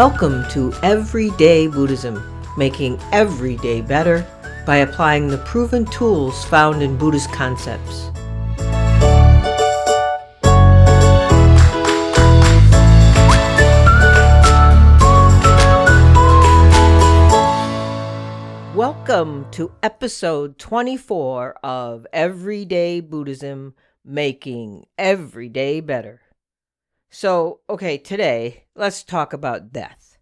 Welcome to Everyday Buddhism, making every day better by applying the proven tools found in Buddhist concepts. Welcome to episode 24 of Everyday Buddhism, making every day better. So, today, let's talk about death.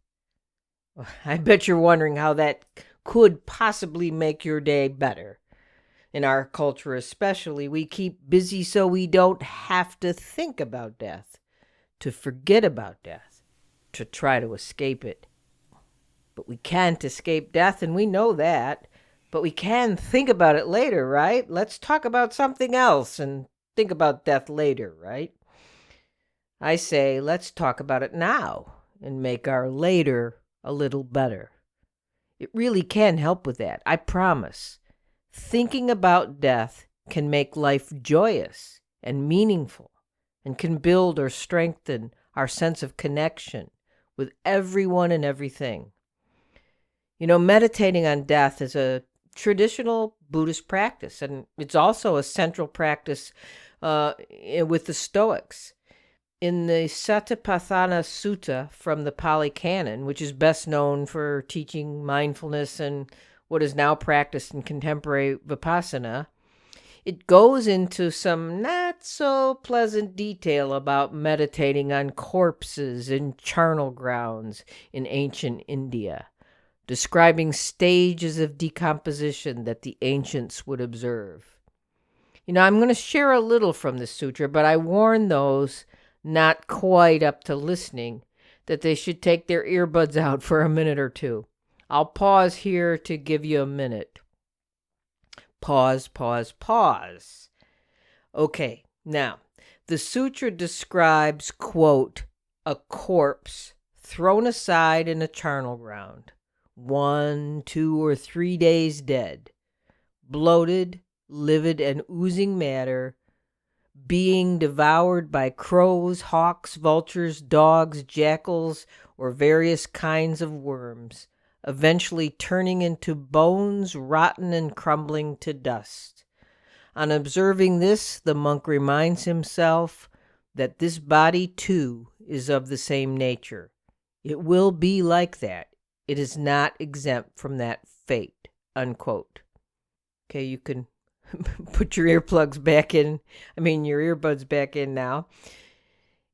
I bet you're wondering how that could possibly make your day better. In our culture especially, we keep busy so we don't have to think about death, to forget about death, to try to escape it. But we can't escape death, and we know that. But we can think about it later, right? Let's talk about something else and think about death later, right? I say, let's talk about it now and make our later a little better. It really can help with that, I promise. Thinking about death can make life joyous and meaningful and can build or strengthen our sense of connection with everyone and everything. You know, meditating on death is a traditional Buddhist practice, and it's also a central practice with the Stoics. In the Satipatthana Sutta from the Pali Canon, which is best known for teaching mindfulness and what is now practiced in contemporary Vipassana, it goes into some not so pleasant detail about meditating on corpses in charnel grounds in ancient India, describing stages of decomposition that the ancients would observe. You know, I'm going to share a little from the sutra, but I warn those not quite up to listening that they should take their earbuds out for a minute or two. I'll pause here to give you a minute. Pause. Okay, now, the sutra describes, quote, a corpse thrown aside in a charnel ground, 1, 2, or 3 days dead, bloated, livid, and oozing matter, being devoured by crows, hawks, vultures, dogs, jackals, or various kinds of worms, eventually turning into bones, rotten and crumbling to dust. On observing this, the monk reminds himself that this body, too, is of the same nature. It will be like that. It is not exempt from that fate, unquote. Okay, you can put your earbuds back in now.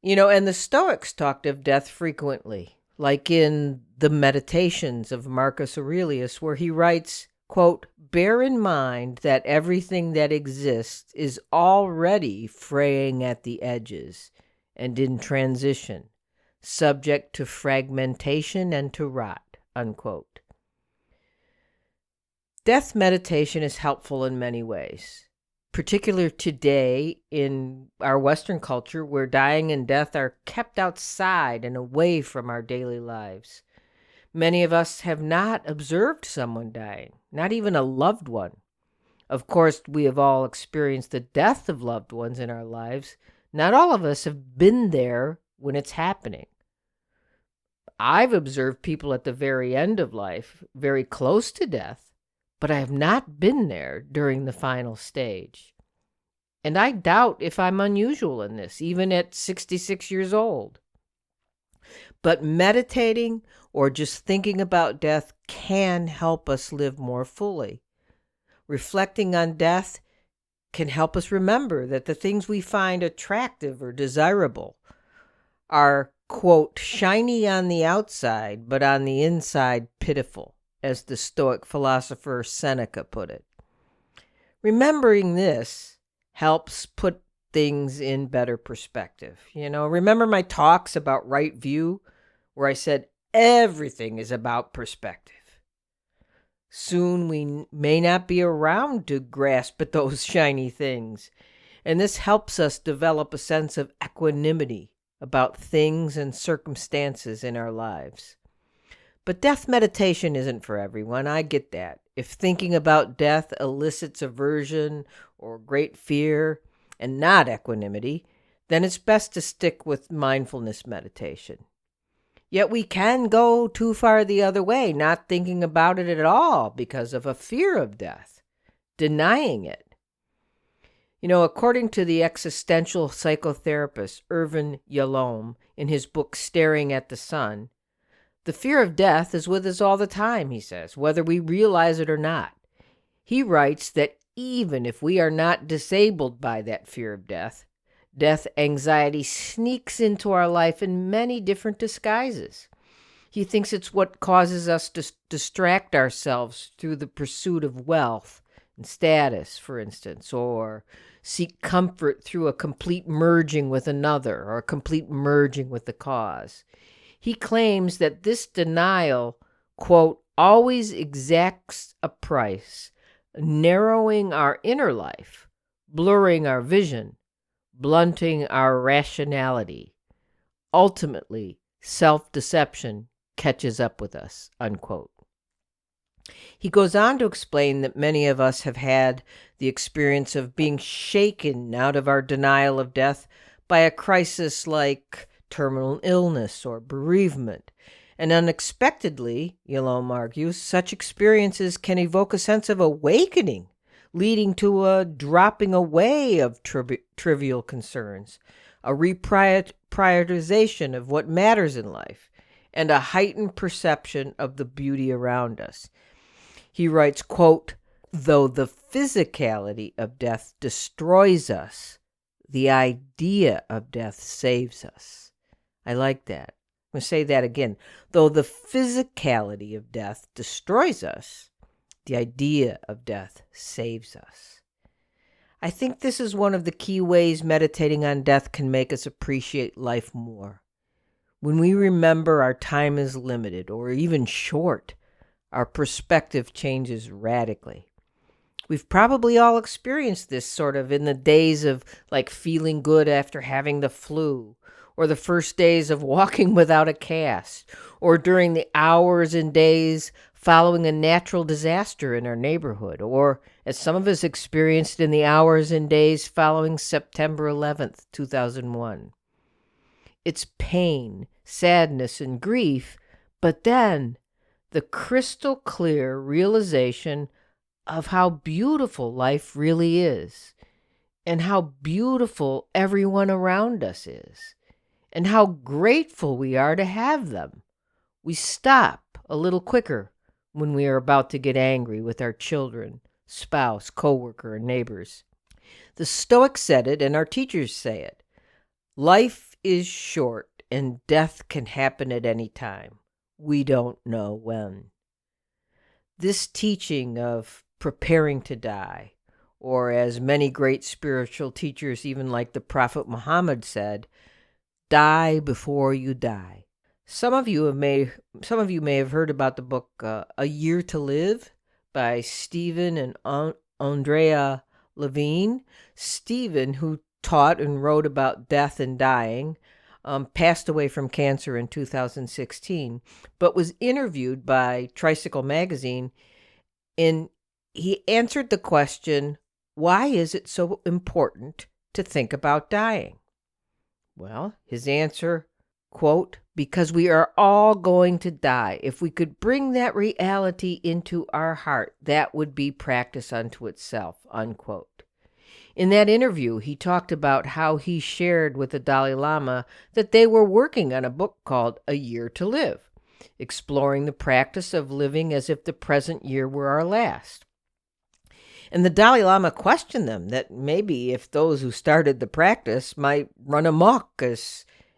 You know, and the Stoics talked of death frequently, like in the Meditations of Marcus Aurelius, where he writes, quote, bear in mind that everything that exists is already fraying at the edges and in transition, subject to fragmentation and to rot, unquote. Death meditation is helpful in many ways, particularly today in our Western culture where dying and death are kept outside and away from our daily lives. Many of us have not observed someone dying, not even a loved one. Of course, we have all experienced the death of loved ones in our lives. Not all of us have been there when it's happening. I've observed people at the very end of life, very close to death, but I have not been there during the final stage. And I doubt if I'm unusual in this, even at 66 years old. But meditating or just thinking about death can help us live more fully. Reflecting on death can help us remember that the things we find attractive or desirable are, quote, shiny on the outside, but on the inside pitiful, as the Stoic philosopher Seneca put it. Remembering this helps put things in better perspective. You know, remember my talks about right view, where I said everything is about perspective. Soon we may not be around to grasp at those shiny things, and this helps us develop a sense of equanimity about things and circumstances in our lives. But death meditation isn't for everyone. I get that. If thinking about death elicits aversion or great fear and not equanimity, then it's best to stick with mindfulness meditation. Yet we can go too far the other way, not thinking about it at all because of a fear of death, denying it. According to the existential psychotherapist Irvin Yalom in his book Staring at the Sun, the fear of death is with us all the time, he says, whether we realize it or not. He writes that even if we are not disabled by that fear of death, death anxiety sneaks into our life in many different disguises. He thinks it's what causes us to distract ourselves through the pursuit of wealth and status, for instance, or seek comfort through a complete merging with another or a complete merging with the cause. He claims that this denial, quote, always exacts a price, narrowing our inner life, blurring our vision, blunting our rationality. Ultimately, self-deception catches up with us, unquote. He goes on to explain that many of us have had the experience of being shaken out of our denial of death by a crisis like terminal illness or bereavement. And unexpectedly, Yalom argues, such experiences can evoke a sense of awakening, leading to a dropping away of trivial concerns, a reprioritization of what matters in life, and a heightened perception of the beauty around us. He writes, quote, though the physicality of death destroys us, the idea of death saves us. I like that. I'm going to say that again. Though the physicality of death destroys us, the idea of death saves us. I think this is one of the key ways meditating on death can make us appreciate life more. When we remember our time is limited or even short, our perspective changes radically. We've probably all experienced this sort of in the days of like feeling good after having the flu, or the first days of walking without a cast, or during the hours and days following a natural disaster in our neighborhood, or as some of us experienced in the hours and days following September 11th, 2001. It's pain, sadness, and grief, but then the crystal clear realization of how beautiful life really is, and how beautiful everyone around us is, and how grateful we are to have them. We stop a little quicker when we are about to get angry with our children, spouse, coworker, and neighbors. The Stoics said it, and our teachers say it. Life is short, and death can happen at any time. We don't know when. This teaching of preparing to die, or as many great spiritual teachers, even like the Prophet Muhammad said, die before you die. Some of you may have heard about the book A Year to Live by Stephen and Andrea Levine. Stephen, who taught and wrote about death and dying, passed away from cancer in 2016, but was interviewed by Tricycle Magazine, and he answered the question, why is it so important to think about dying? Well, his answer, quote, because we are all going to die. If we could bring that reality into our heart, that would be practice unto itself, unquote. In that interview, he talked about how he shared with the Dalai Lama that they were working on a book called A Year to Live, exploring the practice of living as if the present year were our last. And the Dalai Lama questioned them that maybe if those who started the practice might run amok,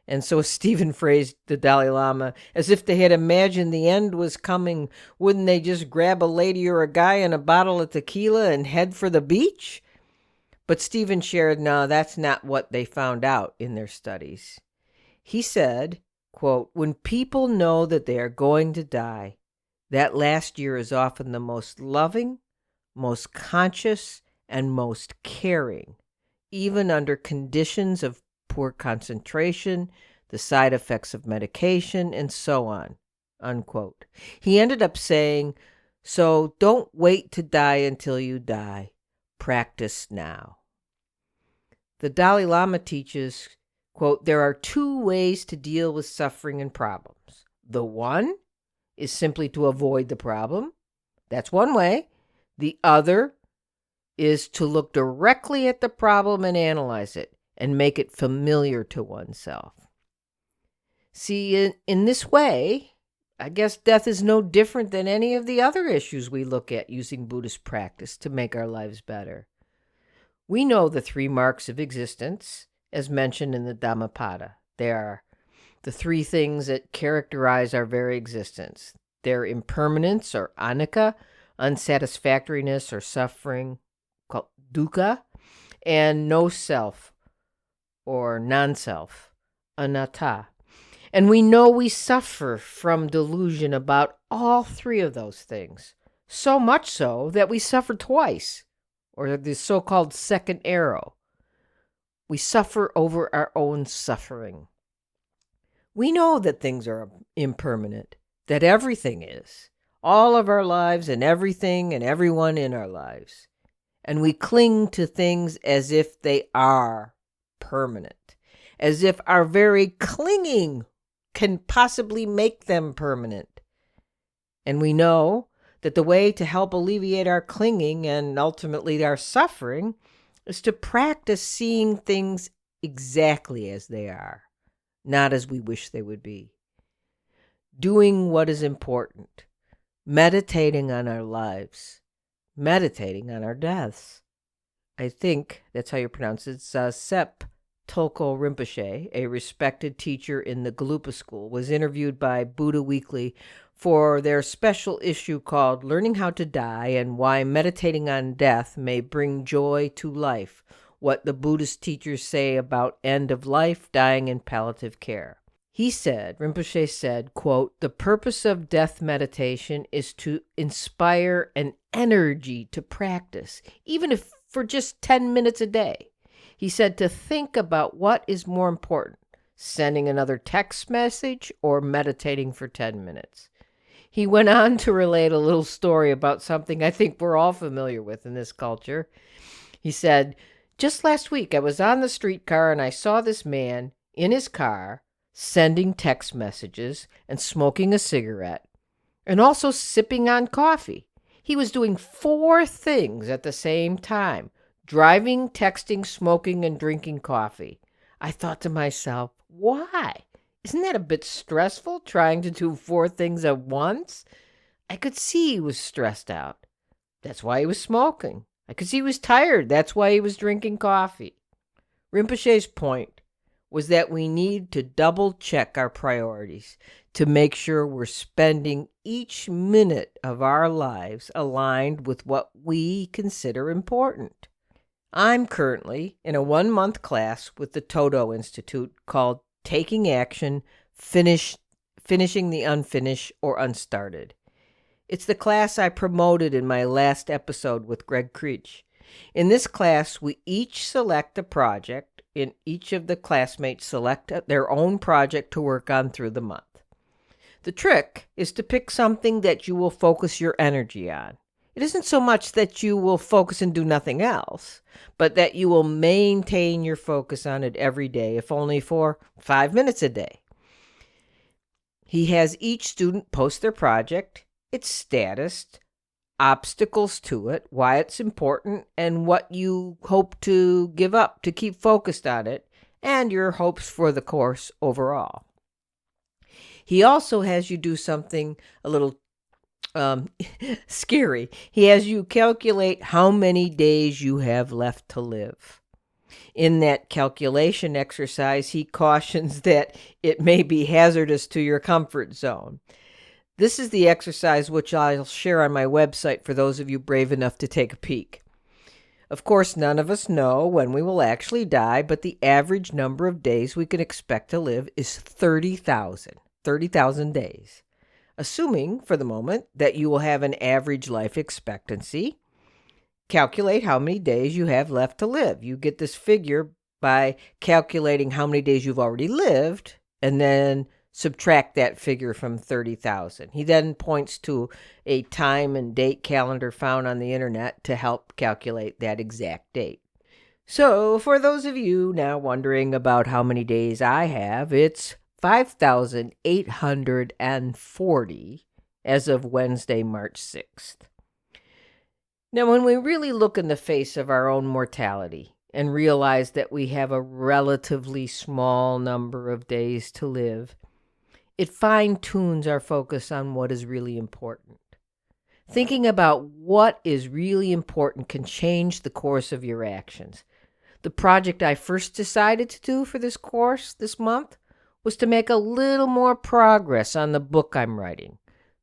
and so Stephen phrased the Dalai Lama as if they had imagined the end was coming, wouldn't they just grab a lady or a guy and a bottle of tequila and head for the beach? But Stephen shared, no, that's not what they found out in their studies. He said, quote, when people know that they are going to die, that last year is often the most loving, most conscious, and most caring, even under conditions of poor concentration, the side effects of medication, and so on, unquote. He ended up saying, so don't wait to die until you die. Practice now. The Dalai Lama teaches, quote, there are two ways to deal with suffering and problems. The one is simply to avoid the problem. That's one way. The other is to look directly at the problem and analyze it and make it familiar to oneself. See, in this way, I guess death is no different than any of the other issues we look at using Buddhist practice to make our lives better. We know the 3 marks of existence, as mentioned in the Dhammapada. They are the 3 things that characterize our very existence. Their impermanence, or anicca, unsatisfactoriness or suffering, called dukkha, and no self, or non-self, anatta. And we know we suffer from delusion about all 3 of those things, so much so that we suffer twice, or the so-called second arrow. We suffer over our own suffering. We know that things are impermanent, that everything is, all of our lives and everything and everyone in our lives. And we cling to things as if they are permanent, as if our very clinging can possibly make them permanent. And we know that the way to help alleviate our clinging and ultimately our suffering is to practice seeing things exactly as they are, not as we wish they would be. Doing what is important, meditating on our lives, meditating on our deaths. I think that's how you pronounce it. Sep Tulko Rinpoche, a respected teacher in the Gelugpa school, was interviewed by Buddha Weekly for their special issue called Learning How to Die and Why Meditating on Death May Bring Joy to Life, What the Buddhist Teachers Say About End of Life, Dying, and Palliative Care. He said, Rinpoche said, quote, "The purpose of death meditation is to inspire an energy to practice, even if for just 10 minutes a day." He said to think about what is more important, sending another text message or meditating for 10 minutes. He went on to relate a little story about something I think we're all familiar with in this culture. He said, "Just last week I was on the streetcar and I saw this man in his car sending text messages and smoking a cigarette and also sipping on coffee. He was doing 4 things at the same time: driving, texting, smoking, and drinking coffee. I thought to myself, why? Isn't that a bit stressful, trying to do 4 things at once? I could see he was stressed out. That's why he was smoking. I could see he was tired. That's why he was drinking coffee." Rinpoche's point was that we need to double-check our priorities to make sure we're spending each minute of our lives aligned with what we consider important. I'm currently in a 1-month class with the Todo Institute called Taking Action, Finishing the Unfinished or Unstarted. It's the class I promoted in my last episode with Greg Creech. In this class, we each select a project, and each of the classmates select their own project to work on through the month. The trick is to pick something that you will focus your energy on. It isn't so much that you will focus and do nothing else, but that you will maintain your focus on it every day, if only for 5 minutes a day. He has each student post their project, its status, obstacles to it, why it's important, and what you hope to give up to keep focused on it, and your hopes for the course overall. He also has you do something a little scary. He has you calculate how many days you have left to live. In that calculation exercise, he cautions that it may be hazardous to your comfort zone. This is the exercise which I'll share on my website for those of you brave enough to take a peek. Of course, none of us know when we will actually die, but the average number of days we can expect to live is 30,000 days. Assuming, for the moment, that you will have an average life expectancy, calculate how many days you have left to live. You get this figure by calculating how many days you've already lived, and then subtract that figure from 30,000. He then points to a time and date calendar found on the internet to help calculate that exact date. So, for those of you now wondering about how many days I have, it's 5,840 as of Wednesday, March 6th. Now, when we really look in the face of our own mortality and realize that we have a relatively small number of days to live, it fine-tunes our focus on what is really important. Thinking about what is really important can change the course of your actions. The project I first decided to do for this course this month was to make a little more progress on the book I'm writing.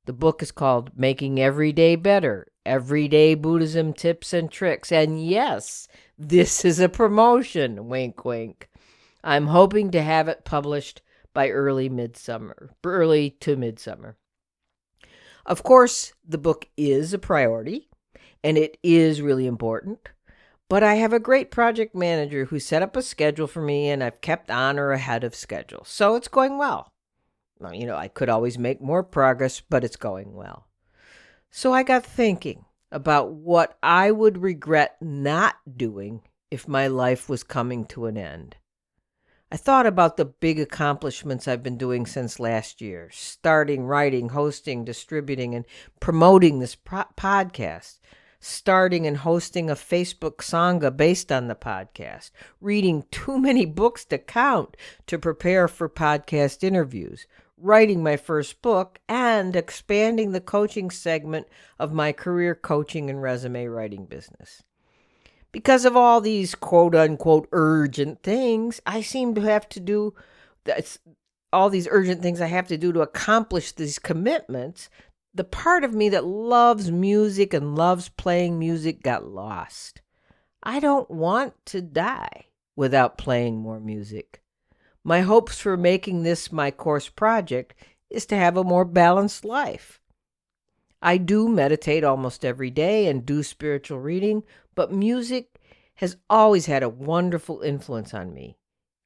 The book is called Making Every Day Better, Everyday Buddhism Tips and Tricks. And yes, this is a promotion, wink, wink. I'm hoping to have it published by early to midsummer. Of course, the book is a priority, and it is really important, but I have a great project manager who set up a schedule for me, and I've kept on or ahead of schedule, so it's going well. I could always make more progress, but it's going well. So I got thinking about what I would regret not doing if my life was coming to an end. I thought about the big accomplishments I've been doing since last year, starting, writing, hosting, distributing, and promoting this podcast, starting and hosting a Facebook Sangha based on the podcast, reading too many books to count to prepare for podcast interviews, writing my first book, and expanding the coaching segment of my career coaching and resume writing business. Because of all these quote-unquote urgent things, I seem to have to do all these urgent things I have to do to accomplish these commitments. The part of me that loves music and loves playing music got lost. I don't want to die without playing more music. My hopes for making this my course project is to have a more balanced life. I do meditate almost every day and do spiritual reading, but music has always had a wonderful influence on me,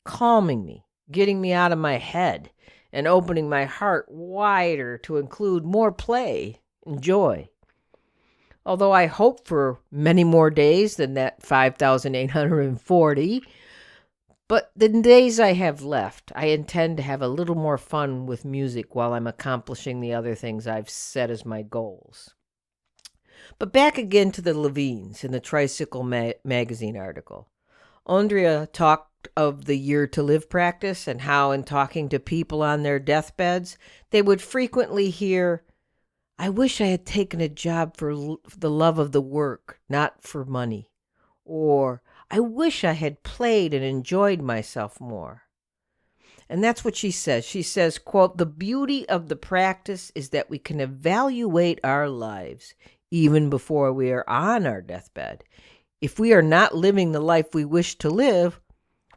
calming me, getting me out of my head, and opening my heart wider to include more play and joy. Although I hope for many more days than that 5,840, but the days I have left, I intend to have a little more fun with music while I'm accomplishing the other things I've set as my goals. But back again to the Levines in the Tricycle magazine article. Andrea talked of the year to live practice and how in talking to people on their deathbeds, they would frequently hear, "I wish I had taken a job for the love of the work, not for money," or "I wish I had played and enjoyed myself more." And that's what she says. She says, quote, "The beauty of the practice is that we can evaluate our lives even before we are on our deathbed. If we are not living the life we wish to live,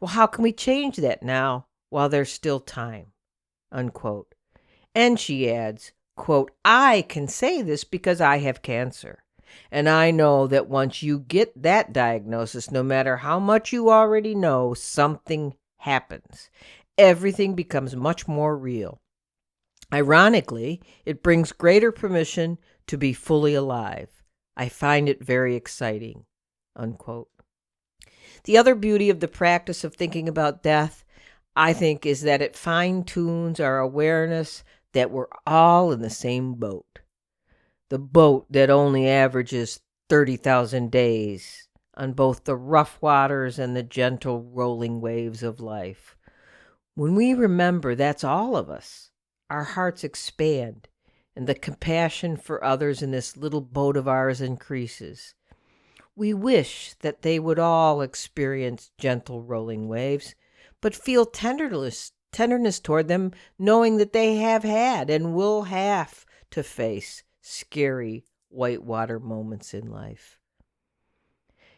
well, how can we change that now while there's still time?" Unquote. And she adds, quote, "I can say this because I have cancer. And I know that once you get that diagnosis, no matter how much you already know, something happens. Everything becomes much more real. Ironically, it brings greater permission to be fully alive. I find it very exciting." Unquote. The other beauty of the practice of thinking about death, I think, is that it fine-tunes our awareness that we're all in the same boat. The boat that only averages 30,000 days on both the rough waters and the gentle rolling waves of life. When we remember that's all of us, our hearts expand and the compassion for others in this little boat of ours increases. We wish that they would all experience gentle rolling waves, but feel tenderness toward them, knowing that they have had and will have to face scary whitewater moments in life.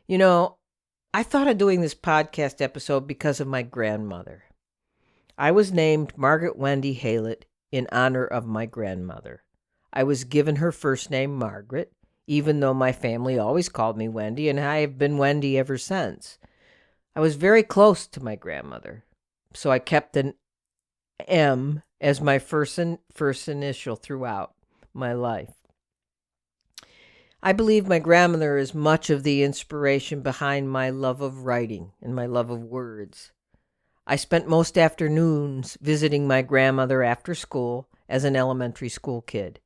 I thought of doing this podcast episode because of my grandmother. I was named Margaret Wendy Haylett in honor of my grandmother. I was given her first name, Margaret, even though my family always called me Wendy, and I have been Wendy ever since. I was very close to my grandmother, so I kept an M as my first initial throughout my life. I believe my grandmother is much of the inspiration behind my love of writing and my love of words. I spent most afternoons visiting my grandmother after school as an elementary school kid.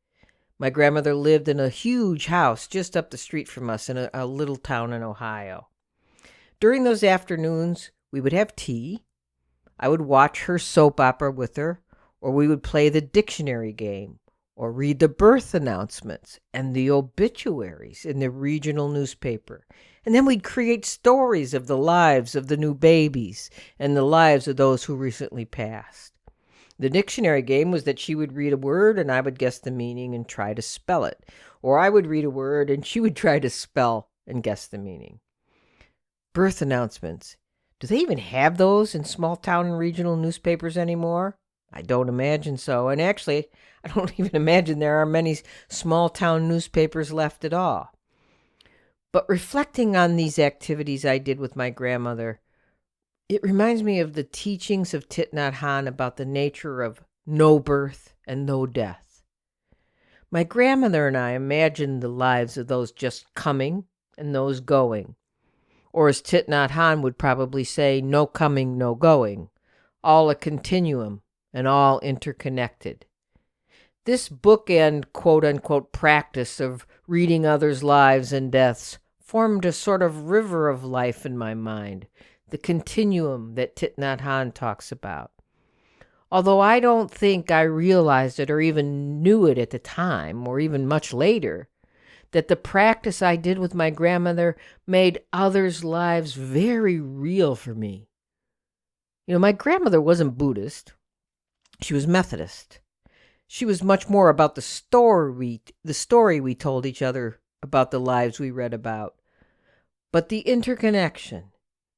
My grandmother lived in a huge house just up the street from us in a little town in Ohio. During those afternoons, we would have tea. I would watch her soap opera with her, or we would play the dictionary game, or read the birth announcements and the obituaries in the regional newspaper. And then we'd create stories of the lives of the new babies and the lives of those who recently passed. The dictionary game was that she would read a word and I would guess the meaning and try to spell it. Or I would read a word and she would try to spell and guess the meaning. Birth announcements. Do they even have those in small town and regional newspapers anymore? I don't imagine so. And actually, I don't even imagine there are many small town newspapers left at all. But reflecting on these activities I did with my grandmother, it reminds me of the teachings of Thich Nhat Hanh about the nature of no birth and no death. My grandmother and I imagined the lives of those just coming and those going. Or as Thich Nhat Hanh would probably say, no coming, no going. All a continuum and all interconnected. This bookend quote-unquote practice of reading others' lives and deaths formed a sort of river of life in my mind, the continuum that Thich Nhat Hanh talks about. Although I don't think I realized it or even knew it at the time, or even much later, that the practice I did with my grandmother made others' lives very real for me. My grandmother wasn't Buddhist. She was Methodist. She was much more about the story we told each other about the lives we read about. But the interconnection,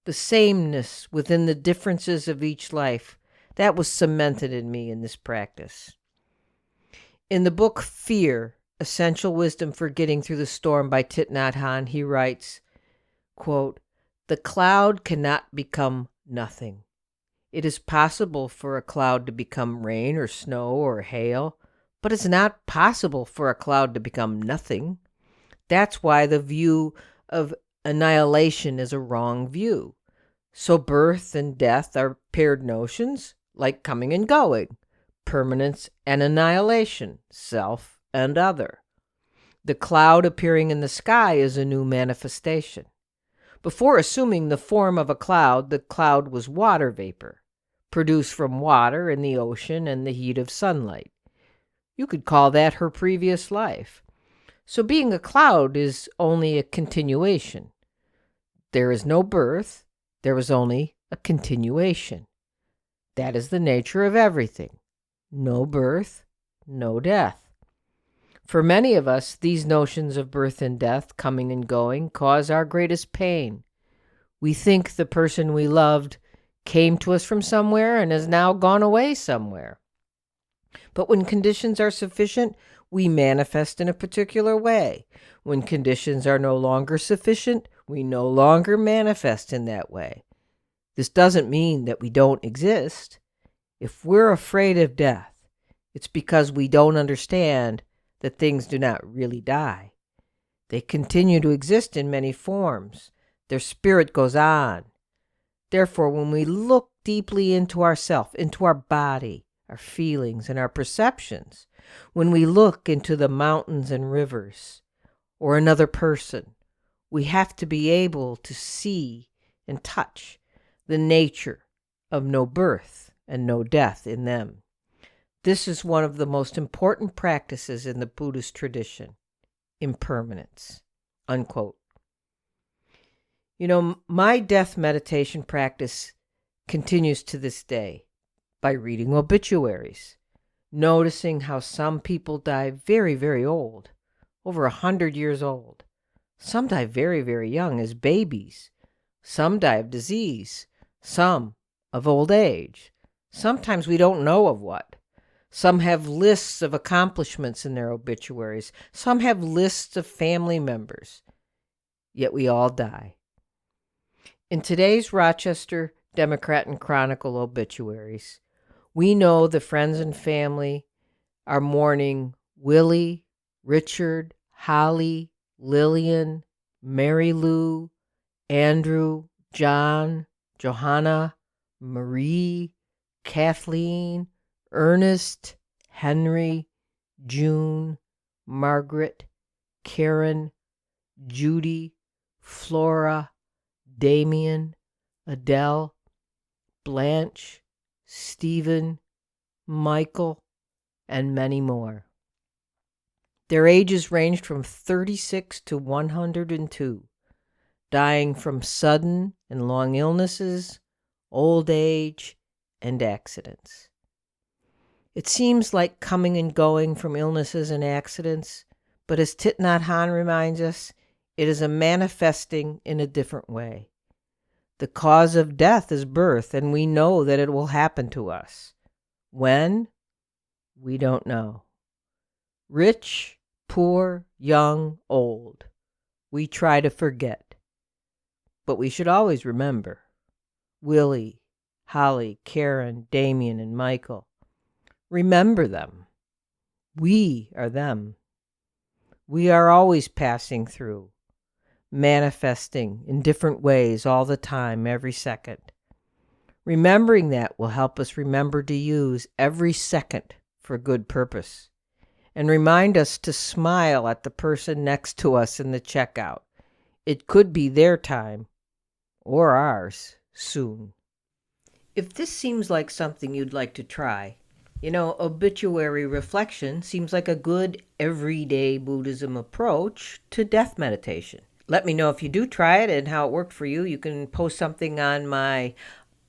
the sameness within the differences of each life, that was cemented in me in this practice. In the book Fear, Essential Wisdom for Getting Through the Storm by Thich Nhat Hanh, he writes, quote, "The cloud cannot become nothing. It is possible for a cloud to become rain or snow or hail, but it's not possible for a cloud to become nothing. That's why the view of annihilation is a wrong view. So birth and death are paired notions, like coming and going, permanence and annihilation, self and other. The cloud appearing in the sky is a new manifestation. Before assuming the form of a cloud, the cloud was water vapor, produced from water in the ocean and the heat of sunlight. You could call that her previous life. So being a cloud is only a continuation. There is no birth, there is only a continuation. That is the nature of everything. No birth, no death. For many of us, these notions of birth and death, coming and going, cause our greatest pain. We think the person we loved came to us from somewhere and has now gone away somewhere. But when conditions are sufficient, we manifest in a particular way. When conditions are no longer sufficient, we no longer manifest in that way. This doesn't mean that we don't exist. If we're afraid of death, it's because we don't understand that things do not really die. They continue to exist in many forms. Their spirit goes on. Therefore, when we look deeply into ourself, into our body, our feelings, and our perceptions, when we look into the mountains and rivers, or another person, we have to be able to see and touch the nature of no birth and no death in them. This is one of the most important practices in the Buddhist tradition, impermanence." Unquote. My death meditation practice continues to this day by reading obituaries, noticing how some people die very, very old, over 100 years old. Some die very, very young as babies. Some die of disease. Some of old age. Sometimes we don't know of what. Some have lists of accomplishments in their obituaries. Some have lists of family members. Yet we all die. In today's Rochester Democrat and Chronicle obituaries, we know the friends and family are mourning Willie, Richard, Holly, Lillian, Mary Lou, Andrew, John, Johanna, Marie, Kathleen, Ernest, Henry, June, Margaret, Karen, Judy, Flora, Damien, Adele, Blanche, Stephen, Michael, and many more. Their ages ranged from 36 to 102, dying from sudden and long illnesses, old age, and accidents. It seems like coming and going from illnesses and accidents, but as Thich Nhat Hanh reminds us, it is a manifesting in a different way. The cause of death is birth, and we know that it will happen to us. When? We don't know. Rich, poor, young, old. We try to forget. But we should always remember. Willie, Holly, Karen, Damien, and Michael. Remember them. We are them. We are always passing through, manifesting in different ways all the time, every second. Remembering that will help us remember to use every second for good purpose, and remind us to smile at the person next to us in the checkout. It could be their time, or ours, soon. If this seems like something you'd like to try, obituary reflection seems like a good everyday Buddhism approach to death meditation. Let me know if you do try it and how it worked for you. You can post something on my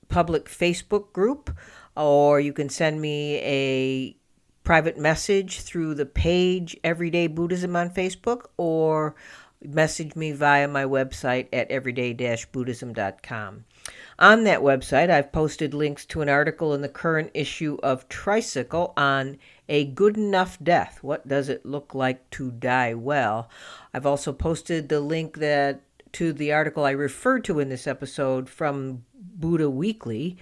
public Facebook group, or you can send me a private message through the page Everyday Buddhism on Facebook, or message me via my website at everyday-buddhism.com. On that website, I've posted links to an article in the current issue of Tricycle on a good enough death. What does it look like to die well? I've also posted the link to the article I referred to in this episode from Buddha Weekly.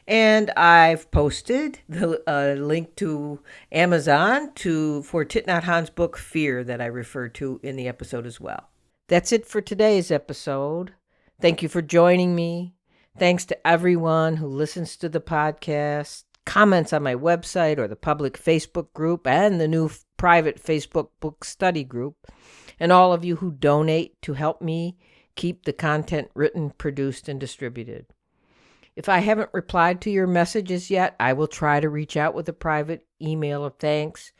And I've posted the link to Amazon for Thich Nhat Hanh's book, Fear, that I referred to in the episode as well. That's it for today's episode. Thank you for joining me. Thanks to everyone who listens to the podcast, comments on my website or the public Facebook group and the new private Facebook book study group, and all of you who donate to help me keep the content written, produced, and distributed. If I haven't replied to your messages yet, I will try to reach out with a private email of thanks.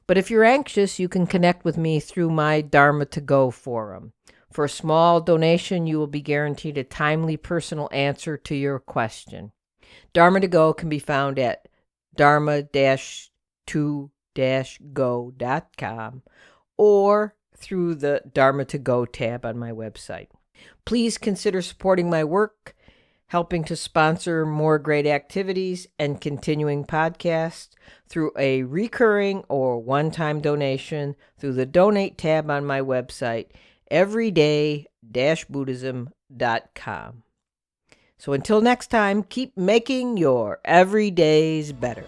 But if you're anxious, you can connect with me through my Dharma to Go forum. For a small donation, you will be guaranteed a timely personal answer to your question. Dharma to Go can be found at dharma-to-go.com or through the Dharma to Go tab on my website. Please consider supporting my work, helping to sponsor more great activities and continuing podcasts through a recurring or one-time donation through the Donate tab on my website, everyday-buddhism.com. So until next time, keep making your everydays better.